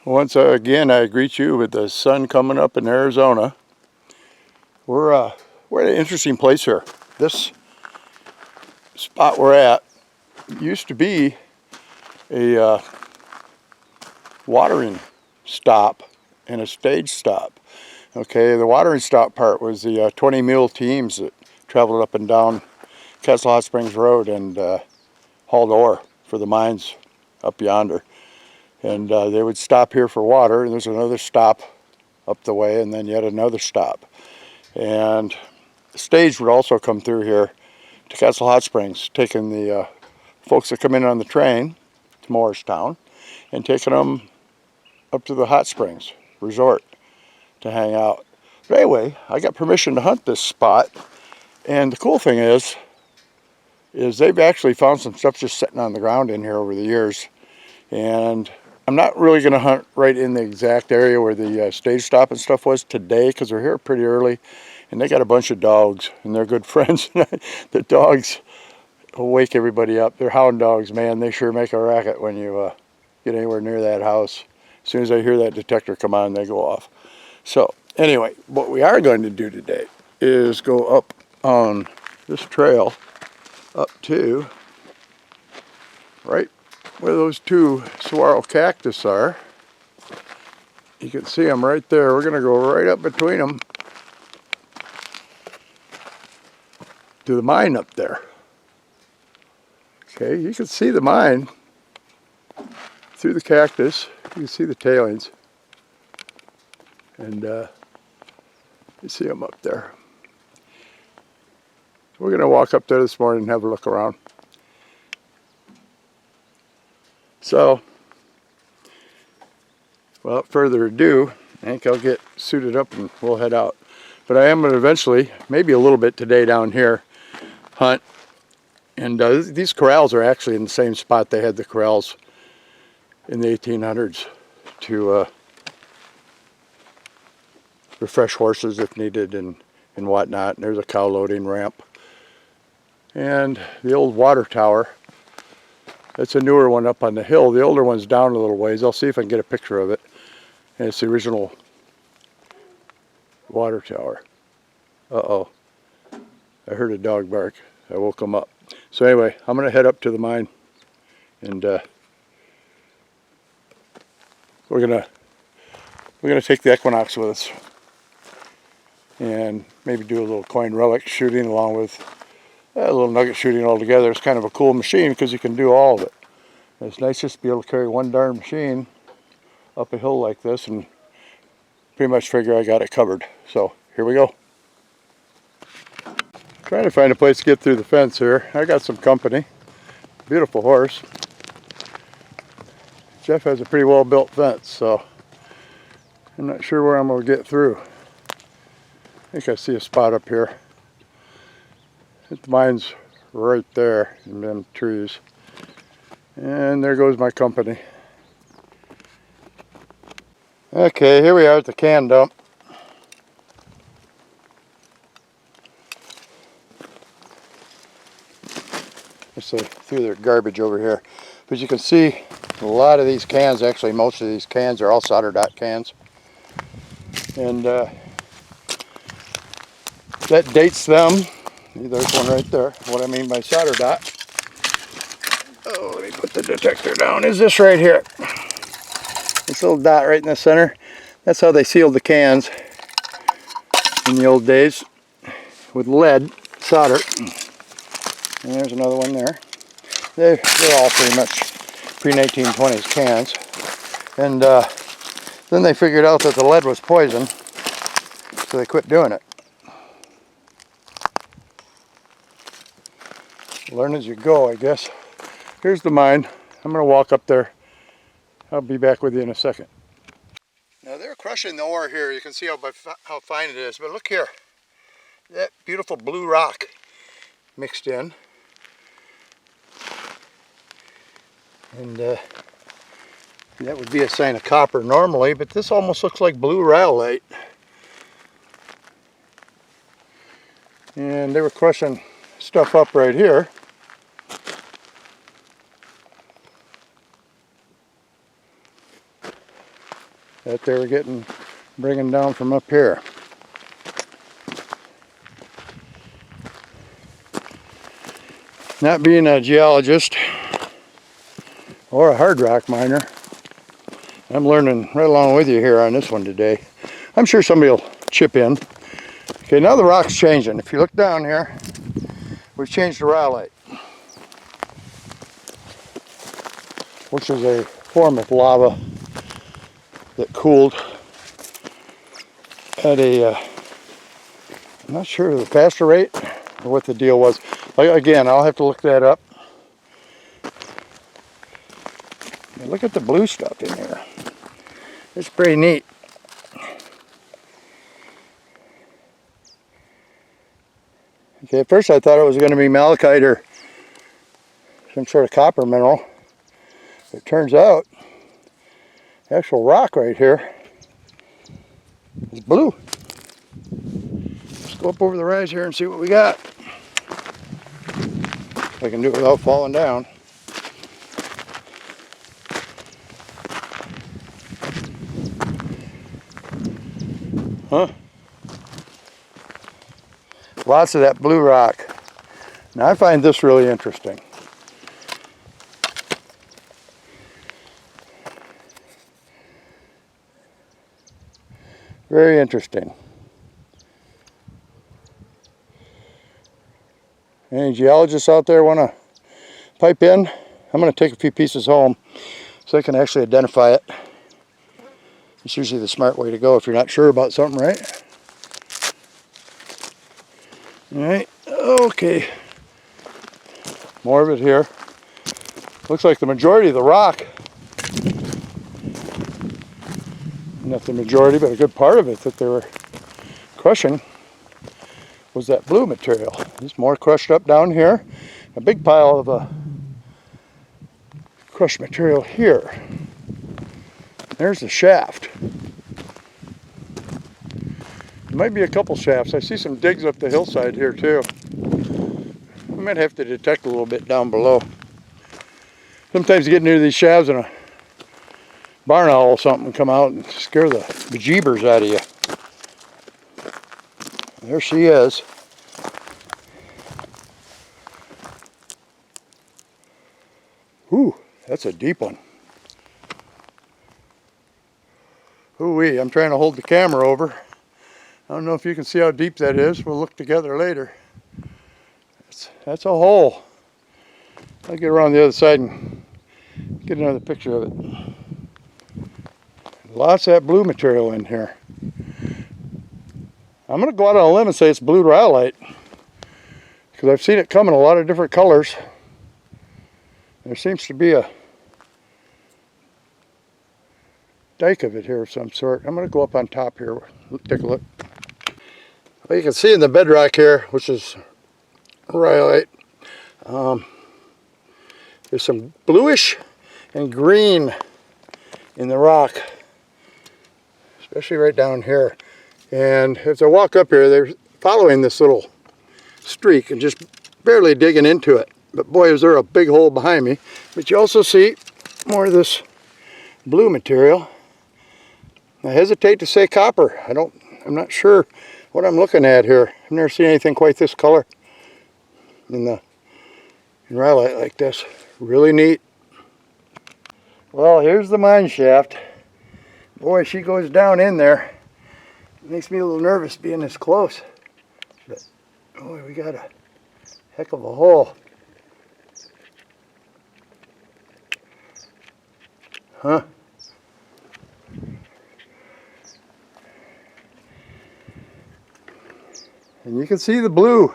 Once again, I greet you with the sun coming up in Arizona. We're at an interesting place here. This spot we're at used to be a watering stop and a stage stop. Okay, the watering stop part was the 20 mule teams that traveled up and down Castle Hot Springs Road and hauled ore for the mines up yonder. And they would stop here for water, and there's another stop up the way, and then yet another stop. And the stage would also come through here to Castle Hot Springs, taking the folks that come in on the train to Morristown and taking them up to the Hot Springs Resort to hang out. But anyway, I got permission to hunt this spot, and the cool thing is they've actually found some stuff just sitting on the ground in here over the years. And I'm not really going to hunt right in the exact area where the stage stop and stuff was today, because we're here pretty early, and they got a bunch of dogs, and they're good friends. The dogs will wake everybody up. They're hound dogs, man. They sure make a racket when you get anywhere near that house. As soon as I hear that detector come on, they go off. So anyway, what we are going to do today is go up on this trail up to right where those two saguaro cactus are. You can see them right there. We're going to go right up between them to the mine up there. Okay, you can see the mine through the cactus. You can see the tailings. And you see them up there. We're going to walk up there this morning and have a look around. So, without further ado, I think I'll get suited up and we'll head out. But I am going to eventually, maybe a little bit today down here, hunt. And these corrals are actually in the same spot they had the corrals in the 1800s to refresh horses if needed and whatnot. And there's a cow loading ramp. And the old water tower. It's a newer one up on the hill. The older one's down a little ways. I'll see if I can get a picture of it. And it's the original water tower. Uh-oh. I heard a dog bark. I woke him up. So anyway, I'm going to head up to the mine. And we're gonna take the Equinox with us. And maybe do a little coin relic shooting along with a little nugget shooting all together. It's kind of a cool machine because you can do all of it. And it's nice just to be able to carry one darn machine up a hill like this and pretty much figure I got it covered. So here we go. Trying to find a place to get through the fence here. I got some company. Beautiful horse. Jeff has a pretty well built fence, so I'm not sure where I'm going to get through. I think I see a spot up here. The mine's right there in them trees. And there goes my company. Okay, here we are at the can dump. Let's say through their garbage over here. But you can see a lot of these cans, actually most of these cans are all solder dot cans. And that dates them. There's one right there. What I mean by solder dot. Oh, let me put the detector down. Is this right here? This little dot right in the center. That's how they sealed the cans in the old days with lead solder. And there's another one there. They're all pretty much pre-1920s cans. And then they figured out that the lead was poison, so they quit doing it. Learn as you go, I guess. Here's the mine. I'm going to walk up there. I'll be back with you in a second. Now they're crushing the ore here. You can see how fine it is. But look here. That beautiful blue rock mixed in. And that would be a sign of copper normally, but this almost looks like blue rhyolite. And they were crushing stuff up right here. that they were bringing down from up here. Not being a geologist or a hard rock miner, I'm learning right along with you here on this one today. I'm sure somebody will chip in. Okay, now the rock's changing. If you look down here, we've changed the rhyolite, which is a form of lava that cooled at a, I'm not sure the faster rate or what the deal was. Again, I'll have to look that up. And look at the blue stuff in here. It's pretty neat. Okay, at first I thought it was going to be malachite or some sort of copper mineral. It turns out the actual rock right here is blue. Let's go up over the rise here and see what we got. If I can do it without falling down. Huh? Lots of that blue rock. Now I find this really interesting. Very interesting. Any geologists out there want to pipe in? I'm going to take a few pieces home so I can actually identify it. It's usually the smart way to go if you're not sure about something, right? Alright, okay. More of it here. Looks like the majority of the rock, not the majority, but a good part of it that they were crushing was that blue material. There's more crushed up down here. A big pile of crushed material here. There's the shaft. There might be a couple shafts. I see some digs up the hillside here too. We might have to detect a little bit down below. Sometimes you get near these shafts and a barn owl or something come out and scare the bejeebers out of you. There she is. Ooh, that's a deep one. Ooh-wee, I'm trying to hold the camera over. I don't know if you can see how deep that is. We'll look together later. That's a hole. I'll get around the other side and get another picture of it. Lots of that blue material in here. I'm going to go out on a limb and say it's blue rhyolite, because I've seen it come in a lot of different colors. There seems to be a dike of it here of some sort. I'm going to go up on top here. Take a look. Well, you can see in the bedrock here, which is rhyolite, there's some bluish and green in the rock, especially right down here. And as I walk up here, they're following this little streak and just barely digging into it. But boy, is there a big hole behind me. But you also see more of this blue material. I hesitate to say copper. I'm not sure what I'm looking at here. I've never seen anything quite this color in rhyolite like this. Really neat. Well, here's the mine shaft. Boy, she goes down in there. It makes me a little nervous being this close. But boy, we got a heck of a hole. Huh? And you can see the blue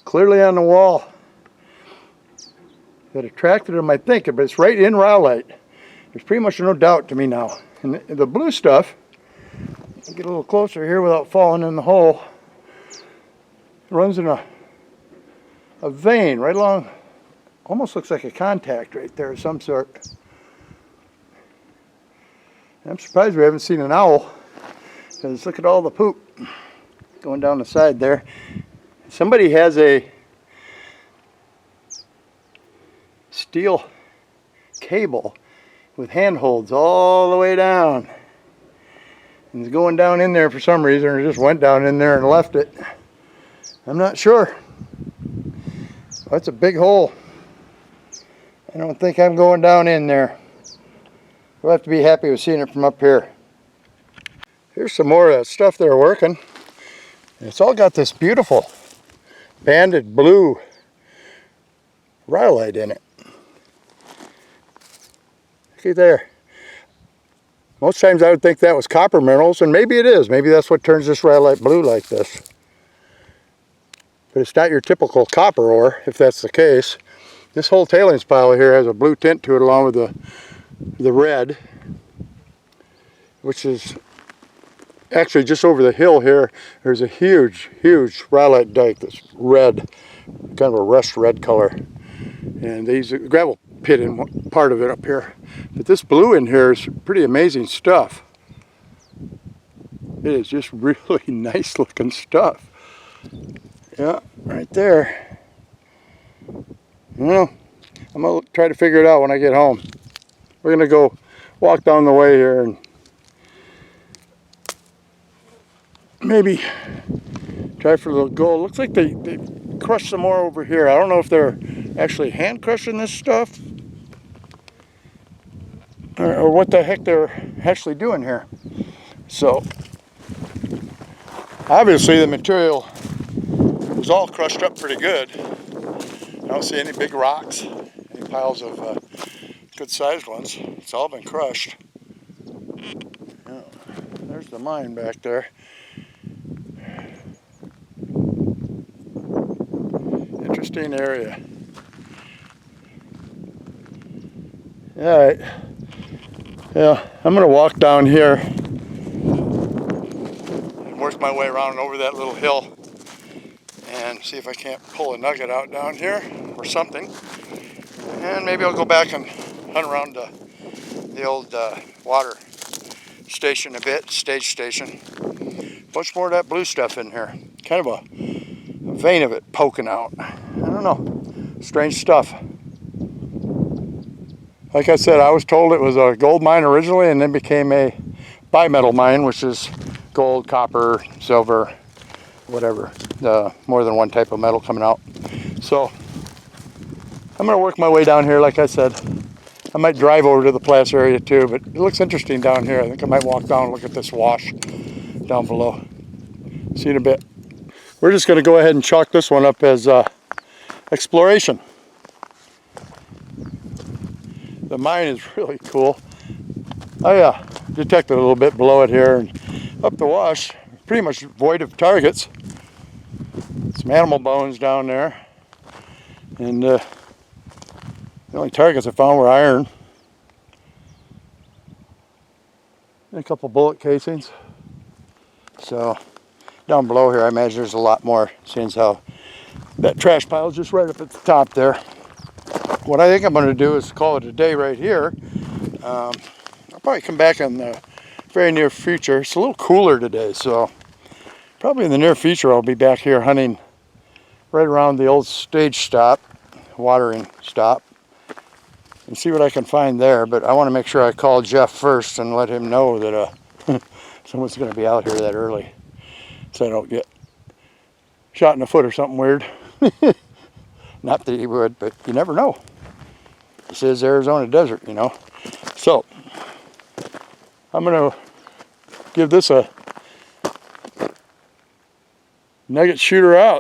clearly on the wall. That attracted them, I think, but it's right in rhyolite. There's pretty much no doubt to me now. And the blue stuff, I'll get a little closer here without falling in the hole. It runs in a vein right along, almost looks like a contact right there of some sort. I'm surprised we haven't seen an owl, because look at all the poop going down the side there. Somebody has a steel cable with handholds all the way down. And it's going down in there for some reason, or just went down in there and left it. I'm not sure. That's a big hole. I don't think I'm going down in there. We'll have to be happy with seeing it from up here. Here's some more stuff they're working. It's all got this beautiful banded blue rhyolite in it. Look there. Most times I would think that was copper minerals, and maybe it is. Maybe that's what turns this rhyolite blue like this. But it's not your typical copper ore, if that's the case. This whole tailings pile here has a blue tint to it along with the red, which is actually just over the hill here. There's a huge rhyolite dike that's red, kind of a rust red color. And there's a gravel pit in part of it up here. But this blue in here is pretty amazing stuff. It is just really nice looking stuff. Yeah, right there. Well, I'm going to try to figure it out when I get home. We're going to go walk down the way here and maybe try for a little gold. Looks like they crushed some more over here. I don't know if they're actually hand crushing this stuff or what the heck they're actually doing here. So obviously the material was all crushed up pretty good. I don't see any big rocks, any piles of good sized ones. It's all been crushed. Yeah, there's the mine back there. Interesting area. Alright. Yeah, I'm going to walk down here and work my way around over that little hill and see if I can't pull a nugget out down here or something. And maybe I'll go back and hunt around the old water station a bit, stage station. Bunch more of that blue stuff in here. Kind of a vein of it poking out. I don't know. Strange stuff. Like I said, I was told it was a gold mine originally and then became a bimetal mine, which is gold, copper, silver, whatever. More than one type of metal coming out. So I'm going to work my way down here, like I said. I might drive over to the Place area too, but it looks interesting down here. I think I might walk down and look at this wash down below. See you in a bit. We're just going to go ahead and chalk this one up as exploration. The mine is really cool. Oh yeah, detected a little bit below it here and up the wash. Pretty much void of targets. Some animal bones down there. And the only targets I found were iron. And a couple bullet casings. So down below here I imagine there's a lot more, seeing as how that trash pile is just right up at the top there. What I think I'm going to do is call it a day right here. I'll probably come back in the very near future. It's a little cooler today, so probably in the near future I'll be back here hunting right around the old stage stop, watering stop, and see what I can find there. But I want to make sure I call Jeff first and let him know that someone's going to be out here that early, so I don't get shot in the foot or something weird. Not that he would, but you never know. This is Arizona desert, you know. So I'm going to give this a nugget shooter out.